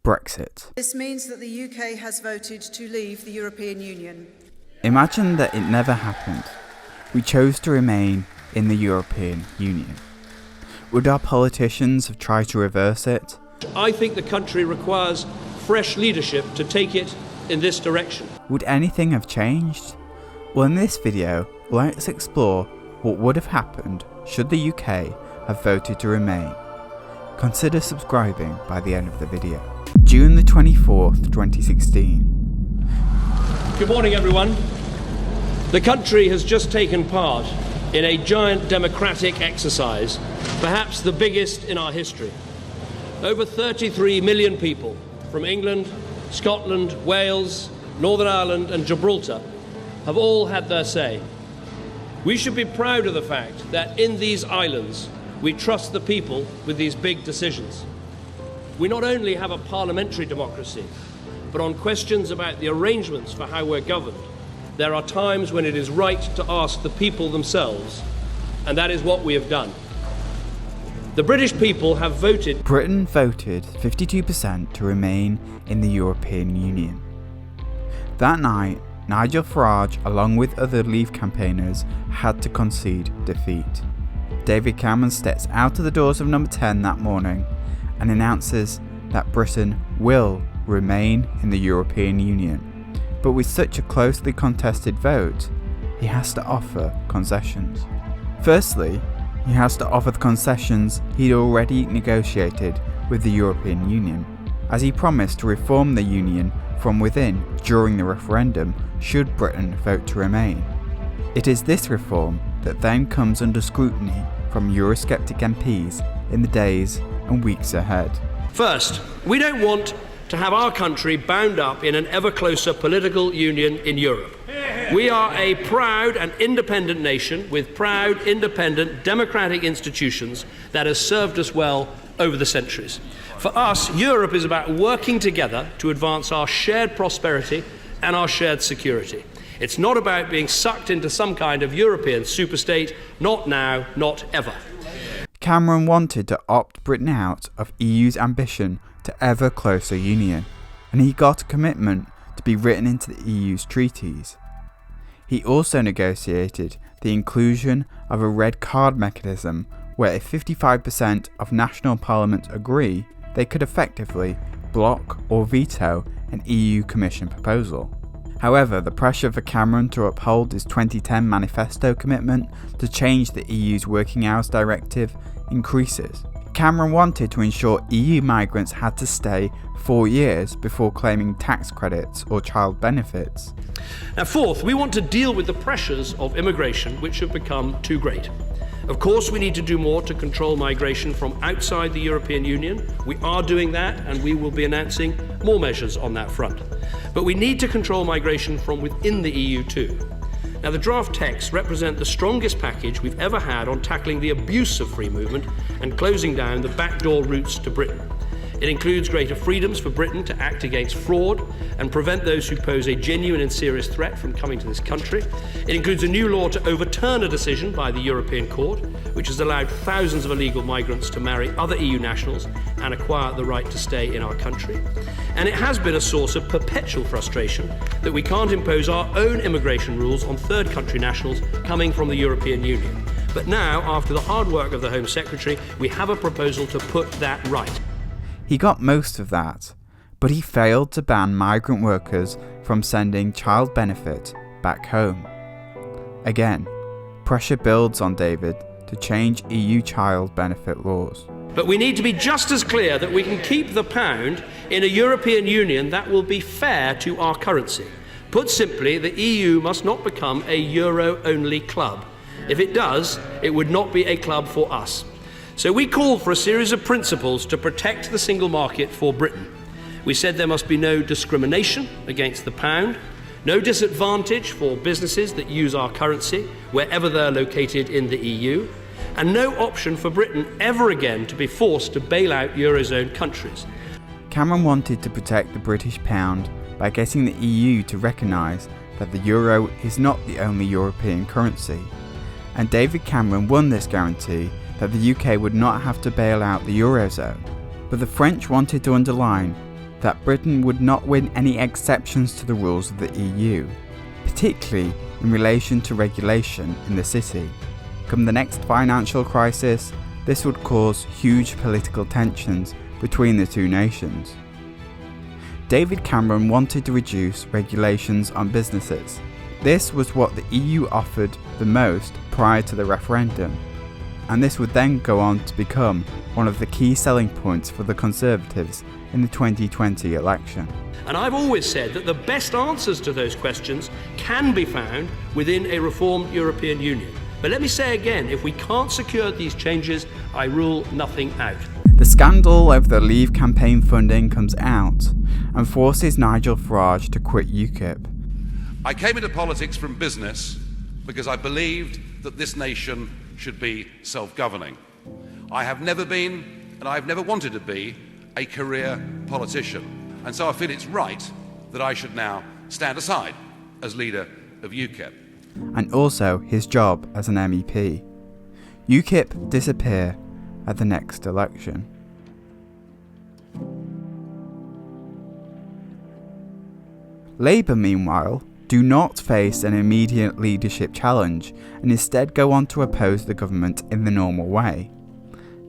Brexit. This means that the UK has voted to leave the European Union. Imagine that it never happened. We chose to remain in the European Union. Would our politicians have tried to reverse it? I think the country requires fresh leadership to take it in this direction. Would anything have changed? Well, in this video, let's explore what would have happened should the UK have voted to remain. Consider subscribing by the end of the video. June the 24th, 2016. Good morning, everyone. The country has just taken part in a giant democratic exercise, perhaps the biggest in our history. Over 33 million people from England, Scotland, Wales, Northern Ireland and Gibraltar have all had their say. We should be proud of the fact that in these islands we trust the people with these big decisions. We not only have a parliamentary democracy, but on questions about the arrangements for how we're governed, there are times when it is right to ask the people themselves, and that is what we have done. The British people have voted. Britain voted 52% to remain in the European Union. That night, Nigel Farage, along with other Leave campaigners, had to concede defeat. David Cameron steps out of the doors of Number 10 that morning and announces that Britain will remain in the European Union. But with such a closely contested vote, he has to offer concessions. Firstly, he has to offer the concessions he'd already negotiated with the European Union, as he promised to reform the Union from within during the referendum should Britain vote to remain. It is this reform that then comes under scrutiny from Eurosceptic MPs in the days and weeks ahead. First, we don't want to have our country bound up in an ever closer political union in Europe. We are a proud and independent nation with proud, independent, democratic institutions that has served us well over the centuries. For us, Europe is about working together to advance our shared prosperity and our shared security. It's not about being sucked into some kind of European superstate, not now, not ever. Cameron wanted to opt Britain out of EU's ambition to ever closer union, and he got a commitment to be written into the EU's treaties. He also negotiated the inclusion of a red card mechanism where if 55% of national parliaments agree, they could effectively block or veto an EU Commission proposal. However, the pressure for Cameron to uphold his 2010 manifesto commitment to change the EU's Working Hours Directive increases. Cameron wanted to ensure EU migrants had to stay 4 years before claiming tax credits or child benefits. Now, fourth, we want to deal with the pressures of immigration which have become too great. Of course, we need to do more to control migration from outside the European Union. We are doing that, and we will be announcing more measures on that front. But we need to control migration from within the EU too. Now, the draft texts represent the strongest package we've ever had on tackling the abuse of free movement and closing down the backdoor routes to Britain. It includes greater freedoms for Britain to act against fraud and prevent those who pose a genuine and serious threat from coming to this country. It includes a new law to overturn a decision by the European Court, which has allowed thousands of illegal migrants to marry other EU nationals and acquire the right to stay in our country. And it has been a source of perpetual frustration that we can't impose our own immigration rules on third country nationals coming from the European Union. But now, after the hard work of the Home Secretary, we have a proposal to put that right. He got most of that, but he failed to ban migrant workers from sending child benefit back home. Again, pressure builds on David to change EU child benefit laws. But we need to be just as clear that we can keep the pound in a European Union that will be fair to our currency. Put simply, the EU must not become a euro-only club. If it does, it would not be a club for us. So we called for a series of principles to protect the single market for Britain. We said there must be no discrimination against the pound, no disadvantage for businesses that use our currency wherever they're located in the EU, and no option for Britain ever again to be forced to bail out Eurozone countries. Cameron wanted to protect the British pound by getting the EU to recognise that the euro is not the only European currency, and David Cameron won this guarantee that the UK would not have to bail out the Eurozone. But the French wanted to underline that Britain would not win any exceptions to the rules of the EU, particularly in relation to regulation in the city. Come the next financial crisis, this would cause huge political tensions between the two nations. David Cameron wanted to reduce regulations on businesses. This was what the EU offered the most prior to the referendum, and this would then go on to become one of the key selling points for the Conservatives in the 2020 election. And I've always said that the best answers to those questions can be found within a reformed European Union. But let me say again, if we can't secure these changes, I rule nothing out. The scandal over the Leave campaign funding comes out and forces Nigel Farage to quit UKIP. I came into politics from business because I believed that this nation should be self-governing. I have never been, and I've never wanted to be, a career politician. And so I feel it's right that I should now stand aside as leader of UKIP. And also his job as an MEP. UKIP disappear at the next election. Labour, meanwhile, do not face an immediate leadership challenge and instead go on to oppose the government in the normal way.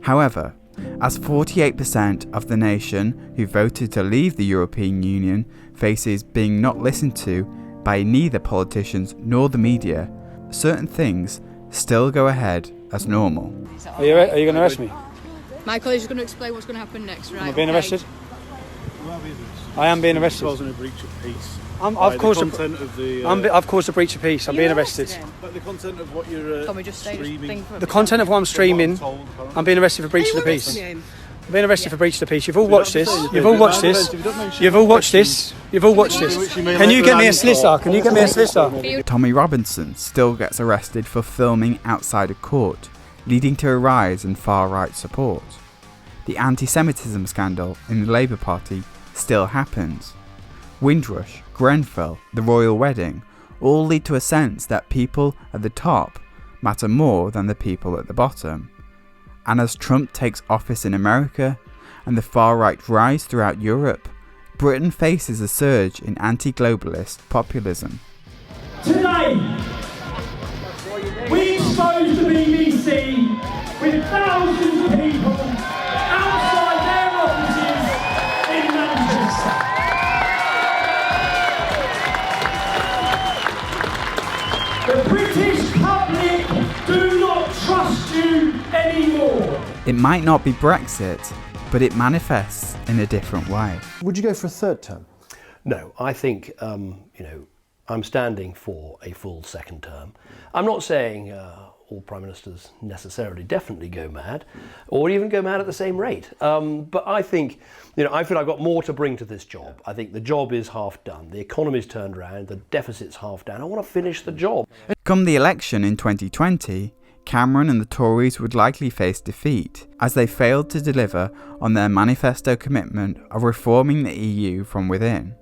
However, as 48% of the nation who voted to leave the European Union faces being not listened to by neither politicians nor the media, certain things still go ahead as normal. Are you going to arrest me? My colleague is going to explain what's going to happen next, right? Am I being arrested? I am being arrested. Causing a breach of peace. I've caused a breach of peace. I'm being arrested. But the content of what you're streaming. The content of what I'm streaming, I'm being arrested for breach of the peace. I'm being arrested for breach of the peace. You've all watched this. You've all watched this. You've all watched this. You've all watched this. Can you get me a solicitor? Can you get me a solicitor? Tommy Robinson still gets arrested for filming outside a court, leading to a rise in far-right support. The anti-Semitism scandal in the Labour Party still happens. Windrush, Grenfell, the royal wedding all lead to a sense that people at the top matter more than the people at the bottom. And as Trump takes office in America and the far-right rise throughout Europe, Britain faces a surge in anti-globalist populism. Today, we exposed the BBC with thousands of people outside their offices in Manchester. The British public do not trust you anymore. It might not be Brexit, but it manifests in a different way. Would you go for a third term? No, I think, I'm standing for a full second term. I'm not saying all Prime Ministers necessarily definitely go mad, or even go mad at the same rate. But I think, I feel I've got more to bring to this job. I think the job is half done. The economy's turned around, the deficit's half down. I want to finish the job. Come the election in 2020, Cameron and the Tories would likely face defeat, as they failed to deliver on their manifesto commitment of reforming the EU from within.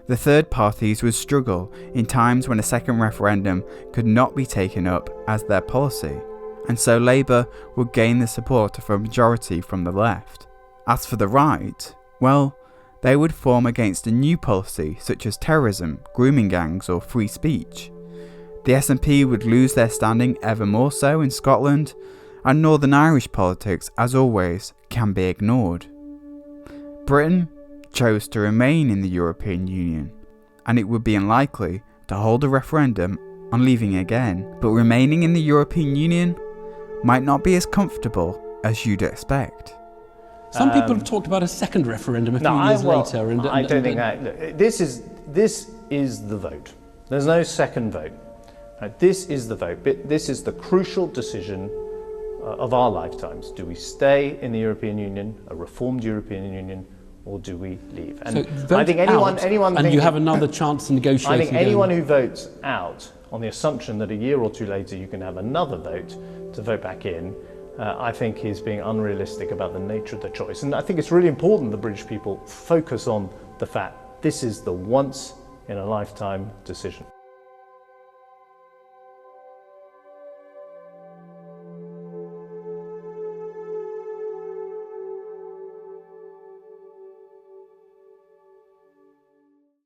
The third parties would struggle in times when a second referendum could not be taken up as their policy, and so Labour would gain the support of a majority from the left. As for the right, well, they would form against a new policy such as terrorism, grooming gangs or free speech. The SNP would lose their standing ever more so in Scotland, and Northern Irish politics, as always, can be ignored. Britain chose to remain in the European Union, and it would be unlikely to hold a referendum on leaving again, but remaining in the European Union might not be as comfortable as you'd expect. Some people have talked about a second referendum a few years later. I don't think that. Look, this is the vote. There's no second vote. This is the vote. This is the crucial decision of our lifetimes. Do we stay in the European Union, a reformed European Union, or do we leave? And so I think anyone and you have another chance to negotiate. I think anyone who votes out on the assumption that a year or two later you can have another vote to vote back in, I think is being unrealistic about the nature of the choice. And I think it's really important the British people focus on the fact this is the once in a lifetime decision.